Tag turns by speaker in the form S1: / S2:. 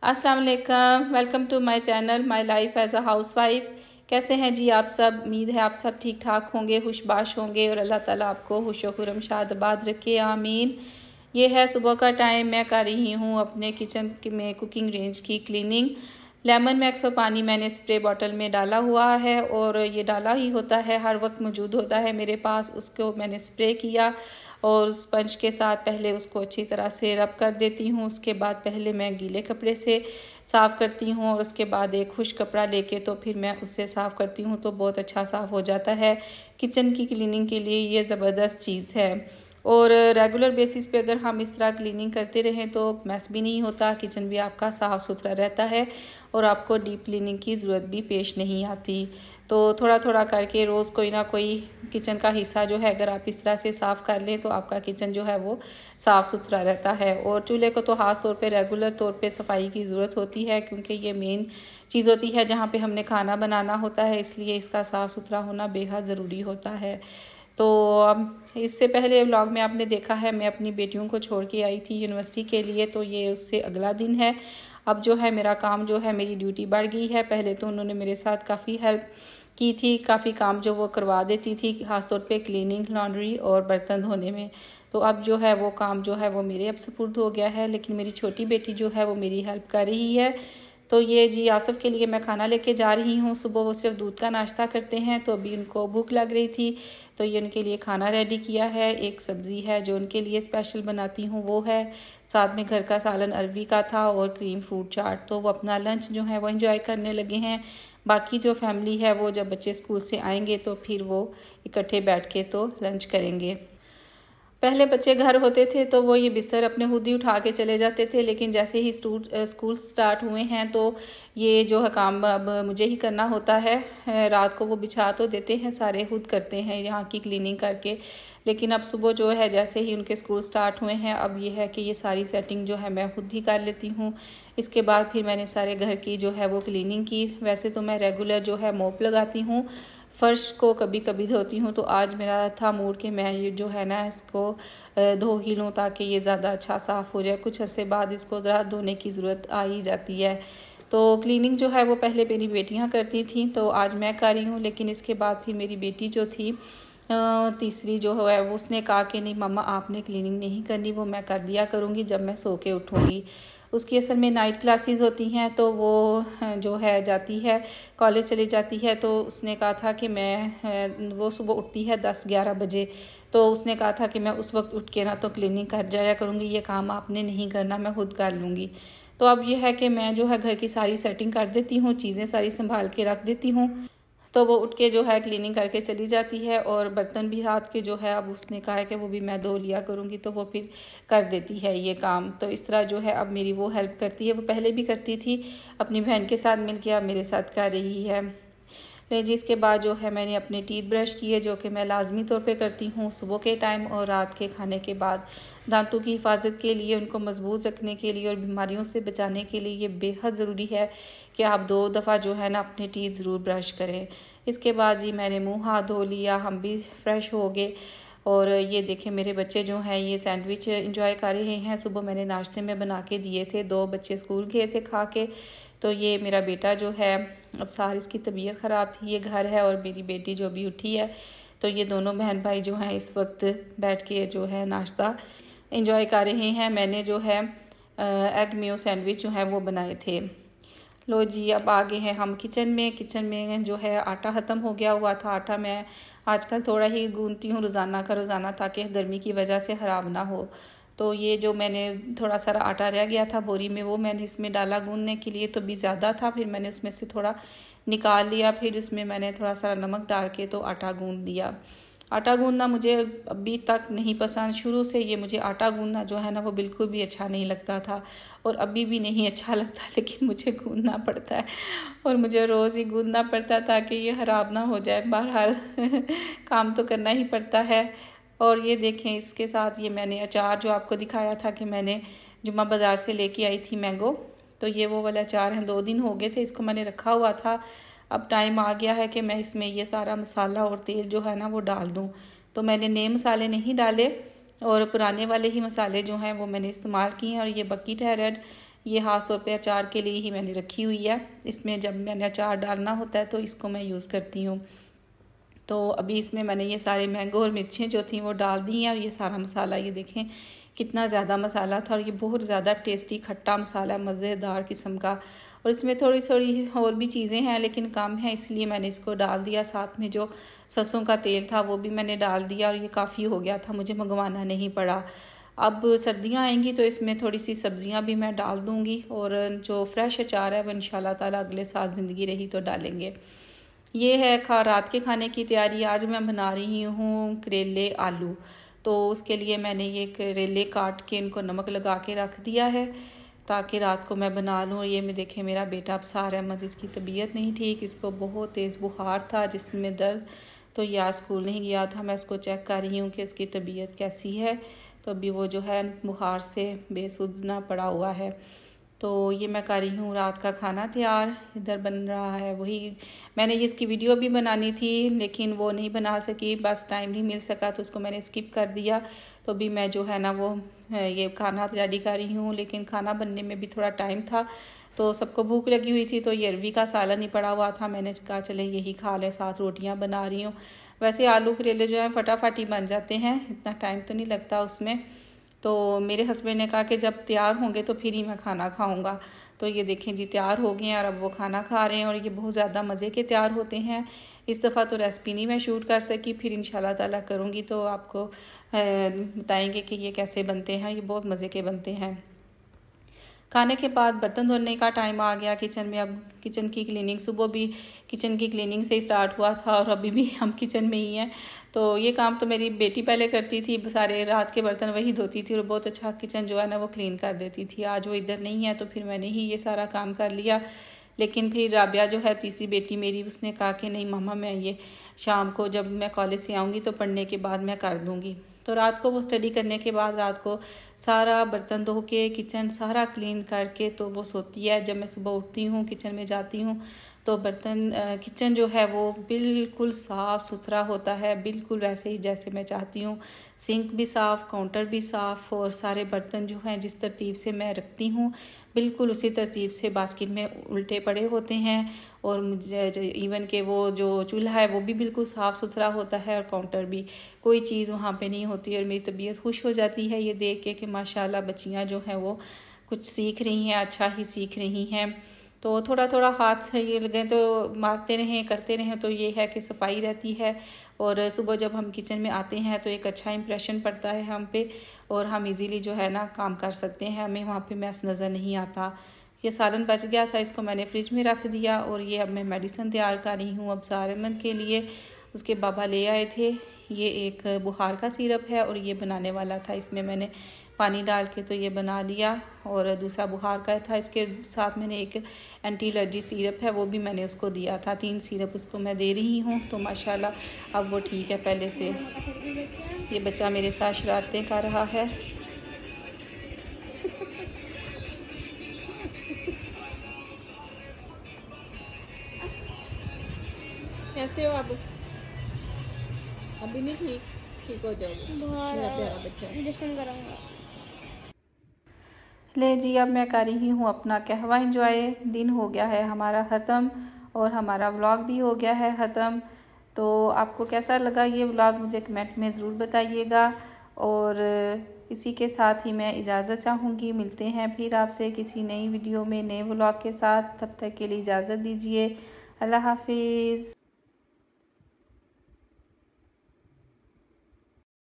S1: अस्सलाम वालेकुम, welcome to my channel my life as a housewife. कैसे हैं जी आप सब? उम्मीद है आप सब ठीक ठाक होंगे, खुशबाश होंगे और अल्लाह ताला आपको खुश व खुरम शादाबाद रखे, आमीन। ये है सुबह का टाइम, मैं कर रही हूँ अपने किचन में कुकिंग रेंज की क्लीनिंग। लेमन मैक्स और पानी मैंने स्प्रे बॉटल में डाला हुआ है और ये डाला ही होता है, हर वक्त मौजूद होता है मेरे पास। उसको मैंने स्प्रे किया और स्पंज के साथ पहले उसको अच्छी तरह से रब कर देती हूँ। उसके बाद पहले मैं गीले कपड़े से साफ़ करती हूँ और उसके बाद एक खुश कपड़ा लेके तो फिर मैं उससे साफ़ करती हूँ, तो बहुत अच्छा साफ़ हो जाता है। किचन की क्लीनिंग के लिए ये ज़बरदस्त चीज़ है और रेगुलर बेसिस पे अगर हम इस तरह क्लीनिंग करते रहें तो मैस भी नहीं होता, किचन भी आपका साफ़ सुथरा रहता है और आपको डीप क्लीनिंग की ज़रूरत भी पेश नहीं आती। तो थोड़ा थोड़ा करके रोज़ कोई ना कोई किचन का हिस्सा जो है अगर आप इस तरह से साफ़ कर लें तो आपका किचन जो है वो साफ़ सुथरा रहता है। और चूल्हे को तो ख़ास तौर पे रेगुलर तौर पे सफाई की ज़रूरत होती है, क्योंकि ये मेन चीज़ होती है जहाँ पे हमने खाना बनाना होता है, इसलिए इसका साफ़ सुथरा होना बेहद ज़रूरी होता है। तो अब इससे पहले व्लॉग में आपने देखा है मैं अपनी बेटियों को छोड़ के आई थी यूनिवर्सिटी के लिए, तो ये उससे अगला दिन है। अब जो है मेरा काम जो है, मेरी ड्यूटी बढ़ गई है। पहले तो उन्होंने मेरे साथ काफ़ी हेल्प की थी, काफ़ी काम जो वो करवा देती थी, ख़ासतौर पे क्लीनिंग, लॉन्ड्री और बर्तन धोने में। तो अब जो है वो काम जो है वो मेरे अब सुपुर्द हो गया है, लेकिन मेरी छोटी बेटी जो है वो मेरी हेल्प कर रही है। तो ये जी आसफ़ के लिए मैं खाना लेके जा रही हूँ। सुबह वो सिर्फ दूध का नाश्ता करते हैं, तो अभी उनको भूख लग रही थी तो ये उनके लिए खाना रेडी किया है। एक सब्ज़ी है जो उनके लिए स्पेशल बनाती हूँ वो है, साथ में घर का सालन अरवी का था और क्रीम फ्रूट चाट। तो वो अपना लंच जो है वो एंजॉय करने लगे हैं। बाकी जो फैमिली है वो जब बच्चे स्कूल से आएंगे तो फिर वो इकट्ठे बैठ के तो लंच करेंगे। पहले बच्चे घर होते थे तो वो ये बिस्तर अपने खुद ही उठा के चले जाते थे, लेकिन जैसे ही स्कूल स्टार्ट हुए हैं तो ये जो है काम अब मुझे ही करना होता है। रात को वो बिछा तो देते हैं, सारे खुद करते हैं यहाँ की क्लीनिंग करके, लेकिन अब सुबह जो है जैसे ही उनके स्कूल स्टार्ट हुए हैं अब ये है कि ये सारी सेटिंग जो है मैं खुद ही कर लेती हूँ। इसके बाद फिर मैंने सारे घर की जो है वो क्लीनिंग की। वैसे तो मैं रेगुलर जो है मोप लगाती हूँ, फ़र्श को कभी कभी धोती हूँ, तो आज मेरा था मूड कि मैं ये जो है ना इसको धो ही लूँ ताकि ये ज़्यादा अच्छा साफ़ हो जाए। कुछ अर्से बाद इसको ज़रा धोने की ज़रूरत आ ही जाती है। तो क्लीनिंग जो है वो पहले मेरी बेटियाँ करती थीं, तो आज मैं कर रही हूँ, लेकिन इसके बाद फिर मेरी बेटी जो थी तीसरी जो है वो उसने कहा कि नहीं मम्मा आपने क्लीनिंग नहीं करनी, वो मैं कर दिया करूँगी जब मैं सो के उठूँगी। उसकी असल में नाइट क्लासेस होती हैं, तो वो जो है जाती है कॉलेज चली जाती है। तो उसने कहा था कि मैं वो सुबह उठती है 10-11 बजे, तो उसने कहा था कि मैं उस वक्त उठ के ना तो क्लीनिंग कर जाया करूँगी, ये काम आपने नहीं करना, मैं खुद कर लूँगी। तो अब ये है कि मैं जो है घर की सारी सेटिंग कर देती हूँ, चीज़ें सारी संभाल के रख देती हूँ, तो वो उठ के जो है क्लीनिंग करके चली जाती है। और बर्तन भी रात के जो है अब उसने कहा है कि वो भी मैं धो लिया करूँगी, तो वो फिर कर देती है ये काम। तो इस तरह जो है अब मेरी वो हेल्प करती है, वो पहले भी करती थी, अपनी बहन के साथ मिल के अब मेरे साथ कर रही है। नहीं जी, इसके बाद जो है मैंने अपने टीथ ब्रश किए, जो कि मैं लाजमी तौर पे करती हूँ सुबह के टाइम और रात के खाने के बाद। दांतों की हिफाजत के लिए, उनको मजबूत रखने के लिए और बीमारियों से बचाने के लिए ये बेहद ज़रूरी है कि आप 2 दफ़ा जो है ना अपने टीथ ज़रूर ब्रश करें। इसके बाद जी मैंने मुँह हाथ धो लिया, हम भी फ्रेश हो गए। और ये देखें मेरे बच्चे जो हैं ये सैंडविच इंजॉय कर रहे हैं। सुबह मैंने नाश्ते में बना के दिए थे, 2 बच्चे स्कूल गए थे खा के। तो ये मेरा बेटा जो है, अब सारी इसकी तबीयत ख़राब थी, ये घर है, और मेरी बेटी जो अभी उठी है, तो ये दोनों बहन भाई जो हैं इस वक्त बैठ के जो है नाश्ता इंजॉय कर रहे हैं। मैंने जो है एग मेयो सैंडविच जो है वो बनाए थे। लो जी, अब आ गए हैं हम किचन में। किचन में जो है आटा ख़त्म हो गया हुआ था। आटा मैं आजकल थोड़ा ही गूंथती हूँ रोज़ाना का रोज़ाना, ताकि गर्मी की वजह से ख़राब ना हो। तो ये जो मैंने थोड़ा सारा आटा रह गया था बोरी में, वो मैंने इसमें डाला गूंदने के लिए, तो भी ज़्यादा था, फिर मैंने उसमें से थोड़ा निकाल लिया, फिर उसमें मैंने थोड़ा सारा नमक डाल के तो आटा गूंद दिया। आटा गूंदना मुझे अभी तक नहीं पसंद, शुरू से ये मुझे आटा गूंदना जो है ना वो बिल्कुल भी अच्छा नहीं लगता था और अभी भी नहीं अच्छा लगता, लेकिन मुझे गूंदना पड़ता है और मुझे रोज़ ही गूंदना पड़ता है ताकि ये ख़राब ना हो जाए। बहरहाल काम तो करना ही पड़ता है। और ये देखें इसके साथ ये मैंने अचार जो आपको दिखाया था कि मैंने जुम्मा बाज़ार से लेके आई थी मैंगो, तो ये वो वाला अचार है, 2 दिन हो गए थे इसको मैंने रखा हुआ था। अब टाइम आ गया है कि मैं इसमें ये सारा मसाला और तेल जो है ना वो डाल दूँ। तो मैंने नए मसाले नहीं डाले और पुराने वाले ही मसाले जो हैं वो मैंने इस्तेमाल किए हैं। और ये बकीट है रेड, ये ख़ास तौर पे अचार के लिए ही मैंने रखी हुई है। इसमें जब मैंने अचार डालना होता है तो इसको मैं यूज़ करती हूँ। तो अभी इसमें मैंने ये सारे मैंगो और मिर्चें जो थी वो डाल दी हैं और ये सारा मसाला, ये देखें कितना ज़्यादा मसाला था और ये बहुत ज़्यादा टेस्टी खट्टा मसाला, मज़ेदार किस्म का। और इसमें थोड़ी थोड़ी और भी चीज़ें हैं लेकिन कम है, इसलिए मैंने इसको डाल दिया। साथ में जो सरसों का तेल था वो भी मैंने डाल दिया और ये काफ़ी हो गया था, मुझे मंगवाना नहीं पड़ा। अब सर्दियाँ आएंगी तो इसमें थोड़ी सी सब्जियां भी मैं डाल दूँगी और जो फ्रेश अचार है वो इंशाल्लाह ताला अगले साल ज़िंदगी रही तो डालेंगे। ये है रात के खाने की तैयारी। आज मैं बना रही हूँ करेले आलू। तो उसके लिए मैंने ये करेले काट के इनको नमक लगा के रख दिया है ताकि रात को मैं बना लूँ। ये मैं देखें मेरा बेटा अबसार अहमद, इसकी तबीयत नहीं ठीक, इसको बहुत तेज़ बुखार था जिसमें दर्द, तो ये आज स्कूल नहीं गया था। मैं इसको चेक कर रही हूँ कि उसकी तबीयत कैसी है। तो अभी वो जो है बुखार से बेसुधना पड़ा हुआ है। तो ये मैं कर रही हूँ रात का खाना तैयार। इधर बन रहा है वही, मैंने इसकी वीडियो भी बनानी थी लेकिन वो नहीं बना सकी, बस टाइम नहीं मिल सका तो उसको मैंने स्किप कर दिया। तो अभी मैं जो है ना वो ये खाना रेडी कर रही हूँ, लेकिन खाना बनने में भी थोड़ा टाइम था तो सबको भूख लगी हुई थी। तो ये अरवी का सालन ही पड़ा हुआ था, मैंने कहा चले यही खा लें, साथ रोटियाँ बना रही हूँ। वैसे आलू करेले जो है फटाफट ही बन जाते हैं, इतना टाइम तो नहीं लगता उसमें। तो मेरे हस्बैंड ने कहा कि जब तैयार होंगे तो फिर ही मैं खाना खाऊंगा। तो ये देखें जी तैयार हो गए हैं और अब वो खाना खा रहे हैं और ये बहुत ज़्यादा मज़े के तैयार होते हैं। इस दफ़ा तो रेसिपी नहीं मैं शूट कर सकी, फिर इंशाल्लाह ताला करूँगी तो आपको बताएंगे कि ये कैसे बनते हैं। ये बहुत मज़े के बनते हैं। खाने के बाद बर्तन धोने का टाइम आ गया किचन में। अब किचन की क्लीनिंग, सुबह भी किचन की क्लीनिंग से ही स्टार्ट हुआ था और अभी भी हम किचन में ही हैं। तो ये काम तो मेरी बेटी पहले करती थी, सारे रात के बर्तन वही धोती थी और बहुत अच्छा किचन जो है ना वो क्लीन कर देती थी। आज वो इधर नहीं है तो फिर मैंने ही ये सारा काम कर लिया। लेकिन फिर राबिया जो है तीसरी बेटी मेरी, उसने कहा कि नहीं मम्मा मैं ये शाम को जब मैं कॉलेज से आऊँगी तो पढ़ने के बाद मैं कर दूँगी। तो रात को वो स्टडी करने के बाद रात को सारा बर्तन धो के किचन सारा क्लीन करके तो वो सोती है। जब मैं सुबह उठती हूँ किचन में जाती हूँ तो बर्तन किचन जो है वो बिल्कुल साफ़ सुथरा होता है, बिल्कुल वैसे ही जैसे मैं चाहती हूँ। सिंक भी साफ़, काउंटर भी साफ़ और सारे बर्तन जो हैं जिस तरतीब से मैं रखती हूँ बिल्कुल उसी तरतीब से बास्केट में उल्टे पड़े होते हैं। और मुझे इवन के वो जो चूल्हा है वो भी बिल्कुल साफ़ सुथरा होता है और काउंटर भी, कोई चीज़ वहाँ पे नहीं होती। और मेरी तबीयत खुश हो जाती है ये देख के कि माशाल्लाह बच्चियाँ जो हैं वो कुछ सीख रही हैं, अच्छा ही सीख रही हैं। तो थोड़ा थोड़ा हाथ ये लगे तो मारते रहें, करते रहें तो ये है कि सफाई रहती है। और सुबह जब हम किचन में आते हैं तो एक अच्छा इंप्रेशन पड़ता है हम पे और हम इजीली जो है ना काम कर सकते हैं, हमें वहाँ पे मैस नज़र नहीं आता। ये सालन बच गया था, इसको मैंने फ्रिज में रख दिया और ये अब मैं मेडिसिन तैयार कर रही हूँ अबसार अहमद के लिए। उसके बाबा ले आए थे, ये एक बुखार का सिरप है और ये बनाने वाला था, इसमें मैंने पानी डाल के तो ये बना लिया। और दूसरा बुखार का था, इसके साथ मैंने एक एंटी एलर्जी सिरप है वो भी मैंने उसको दिया था। 3 सिरप उसको मैं दे रही हूँ। तो माशाल्लाह अब वो ठीक है पहले से। ये बच्चा मेरे साथ शरारतें कर रहा है। कैसे हो आप? अभी नहीं ठीक हो जाओगे, मेरा प्यारा बच्चा।
S2: जश्न करूँगा।
S1: ले जी अब मैं कर रही हूँ अपना कहवा एंजॉय। दिन हो गया है हमारा ख़त्म और हमारा व्लॉग भी हो गया है ख़त्म। तो आपको कैसा लगा ये व्लॉग मुझे कमेंट में ज़रूर बताइएगा। और इसी के साथ ही मैं इजाज़त चाहूँगी, मिलते हैं फिर आपसे किसी नई वीडियो में नए व्लॉग के साथ। तब तक के लिए इजाज़त दीजिए, अल्लाह हाफिज़।